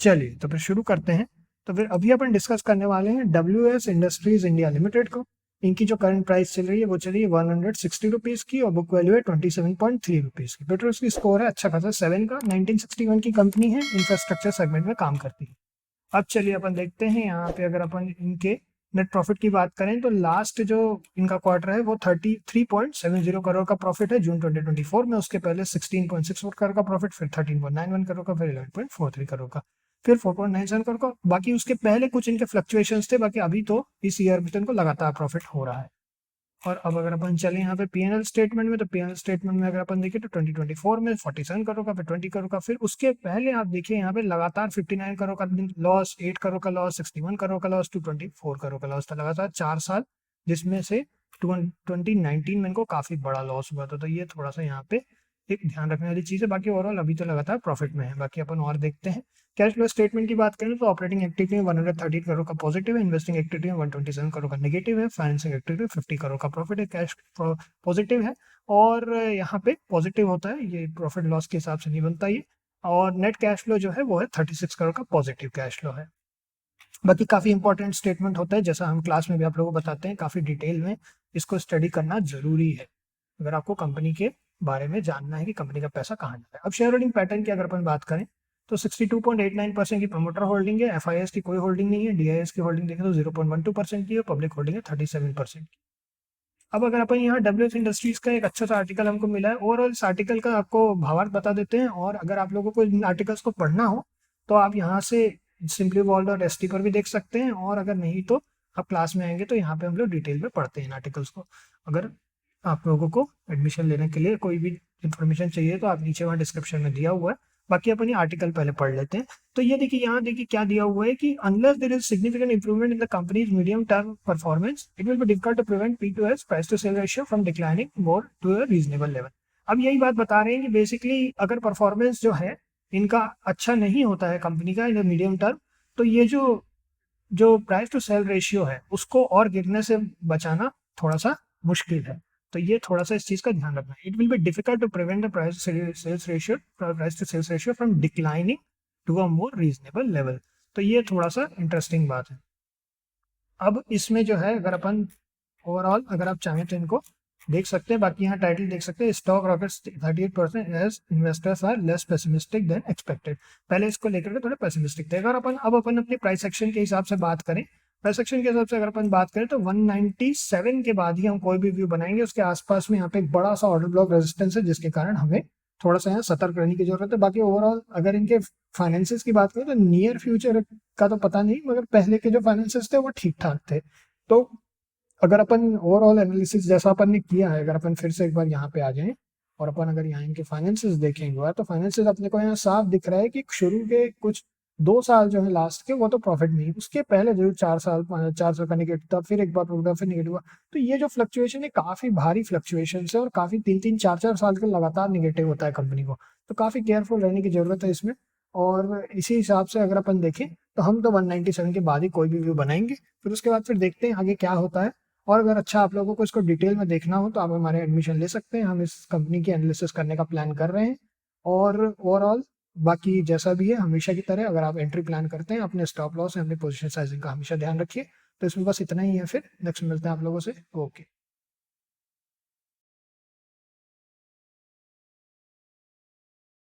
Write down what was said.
चलिए तो फिर शुरू करते हैं। तो फिर अभी अपन डिस्कस करने वाले हैं WS इंडस्ट्रीज इंडिया लिमिटेड को। इनकी जो करंट प्राइस चल रही है वो चल रही है 160 रुपीज़ की और बुक वैल्यू है 27.3 रुपीज़ की। पेट्रोल की स्कोर है अच्छा खासा 7 का। 1961 की कंपनी है, इंफ्रास्ट्रक्चर सेगमेंट में काम करती है। अब चलिए अपन देखते हैं यहाँ पे, अगर अपन इनके नेट प्रॉफिट की बात करें तो लास्ट जो इनका क्वार्टर है वो 33.70 करोड़ का प्रॉफिट है जून 2024 में। उसके पहले 16.64 करोड़ का प्रॉफिट, फिर 13.91 करोड़ का, फिर 11.43 करोड़ का, फिर 4.97 करोड़ का। बाकी उसके पहले कुछ इनके फ्लक्चुएशंस थे, बाकी अभी तो इस ईयर में तो इनको लगातार प्रॉफिट हो रहा है। और अब अगर अपन चले यहाँ पे पीएनएल स्टेटमेंट में, तो पीएनएल स्टेटमेंट में अगर अपन देखें तो 2024 में 47 करोड़ का, फिर 20 करोड़ का, फिर उसके पहले आप देखिए यहाँ पे लगातार 59 करोड़ का लॉस, 8 करोड़ का लॉस, 61 करोड़ का लॉस, 224 करोड़ का लॉस था लगातार 4 साल, जिसमें से 2019 में इनको काफी बड़ा लॉस हुआ था। तो ये थोड़ा सा यहाँ पे एक ध्यान रखने वाली चीज है। बाकी ओवरऑल अभी तो लगातार प्रॉफिट में है। बाकी अपन और देखते हैं। कैश फ्लो स्टेटमेंट की बात करें तो ऑपरेटिंग एक्टिविटी में 113 करोड़ का पॉजिटिव है, इन्वेस्टिंग एक्टिविटी में 127 करोड़ का नेगेटिव है, फाइनेंसिंग एक्टिविटी में 50 करोड़ का प्रॉफिट है, कैश पॉजिटिव है। और यहाँ पे पॉजिटिव होता है, ये प्रॉफिट लॉस के हिसाब से नहीं बनता ये। और नेट कैश फ्लो जो है वो है 36 करोड़ का पॉजिटिव कैश फ्लो है। बाकी काफी इंपॉर्टेंट स्टेटमेंट होता है, जैसा हम क्लास में भी आप लोगों को बताते हैं, काफी डिटेल में इसको स्टडी करना जरूरी है अगर आपको कंपनी के बारे में जानना है कि कंपनी का पैसा कहाँ जा रहा है। अब शेयर होल्डिंग पैटर्न की अगर अपन बात करें तो 62.89% की प्रमोटर होल्डिंग है, एफआईएस की कोई होल्डिंग नहीं है, डीआईएस की होल्डिंग देखें तो 0.12% की है, पब्लिक होल्डिंग है 37% की। अब अगर अपन यहाँ डब्ल्यूएस इंडस्ट्रीज का एक अच्छा सा आर्टिकल हमको मिला है, ओवरऑल इस आर्टिकल का आपको भावार्थ बता देते हैं। और अगर आप लोगों को इन आर्टिकल्स को पढ़ना हो तो आप यहाँ से सिंपली वर्ल्ड और एसटी पर भी देख सकते हैं, और अगर नहीं तो आप क्लास में आएंगे तो यहाँ पे हम लोग डिटेल में पढ़ते हैं इन आर्टिकल्स को। अगर आप लोगों को एडमिशन लेने के लिए कोई भी इन्फॉर्मेशन चाहिए तो आप नीचे वहाँ डिस्क्रिप्शन में दिया हुआ है। बाकी अपन ये आर्टिकल पहले पढ़ लेते हैं। तो ये देखिए, यहाँ देखिए क्या दिया हुआ है कि unless there is significant improvement in the company's medium term performance, it will be difficult to prevent P/S price to sale ratio from declining more to a reasonable level. अब यही बात बता रहे हैं कि बेसिकली अगर परफॉर्मेंस जो है इनका अच्छा नहीं होता है कंपनी का इन द मीडियम टर्म, तो ये जो जो प्राइस टू सेल रेशियो है उसको और गिरने से बचाना थोड़ा सा मुश्किल है। तो ये थोड़ा सा इस चीज का ध्यान रखना है। It will be difficult to prevent the price to sales ratio from declining to a more reasonable level. तो ये थोड़ा सा इंटरेस्टिंग बात है। अब इसमें जो है अगर अपन ओवरऑल अगर आप चाहें तो इनको देख सकते हैं। बाकी यहाँ टाइटल देख सकते हैं, stock rockets 38% as investors are less pessimistic than expected. पहले इसको लेकर के थोड़े पेसिमिस्टिक थे। अगर अपन अपने प्राइस एक्शन के हिसाब से बात करें, प्राइस एक्शन के हिसाब से अगर अपन बात करें तो 197 के बाद ही हम कोई भी व्यू बनाएंगे। उसके आसपास में यहाँ पे एक बड़ा सा ऑर्डर ब्लॉक रेजिस्टेंस है, जिसके कारण हमें थोड़ा सा यहाँ सतर्क रहने की जरूरत है। बाकी ओवरऑल अगर इनके फाइनेंसिस की बात करें तो नियर फ्यूचर का तो पता नहीं, मगर पहले के जो फाइनेंसिस थे वो ठीक ठाक थे। तो अगर अपन ओवरऑल एनालिसिस जैसा अपन ने किया है, अगर अपन फिर से एक बार यहाँ पे आ जाएं और अपन अगर यहाँ इनके फाइनेंसिस देखेंगे तो फाइनेंसिस अपने को यहाँ साफ दिख रहा है कि शुरू के कुछ 2 साल जो है लास्ट के वो तो प्रॉफिट में ही, उसके पहले जो 4 साल का निगेटिव था, फिर एक बार हुआ, फिर निगेटिव हुआ। तो ये जो फ्लक्चुएशन है काफी भारी फ्लक्चुएशन है और काफी 3-3, 4-4 साल के लगातार निगेटिव होता है कंपनी को। तो काफी केयरफुल रहने की जरूरत है इसमें। और इसी हिसाब से अगर अपन देखें तो हम तो 197 के बाद ही कोई भी व्यू बनाएंगे, फिर उसके बाद फिर देखते हैं आगे क्या होता है। और अगर अच्छा आप लोगों को इसको डिटेल में देखना हो तो आप हमारे एडमिशन ले सकते हैं। हम इस कंपनी की एनालिसिस करने का प्लान कर रहे हैं। और ओवरऑल बाकी जैसा भी है हमेशा की तरह अगर आप एंट्री प्लान करते हैं, अपने स्टॉप लॉस या अपने पोजीशन साइजिंग का हमेशा ध्यान रखिए। तो इसमें बस इतना ही है, फिर नेक्स्ट मिलते हैं आप लोगों से। ओके।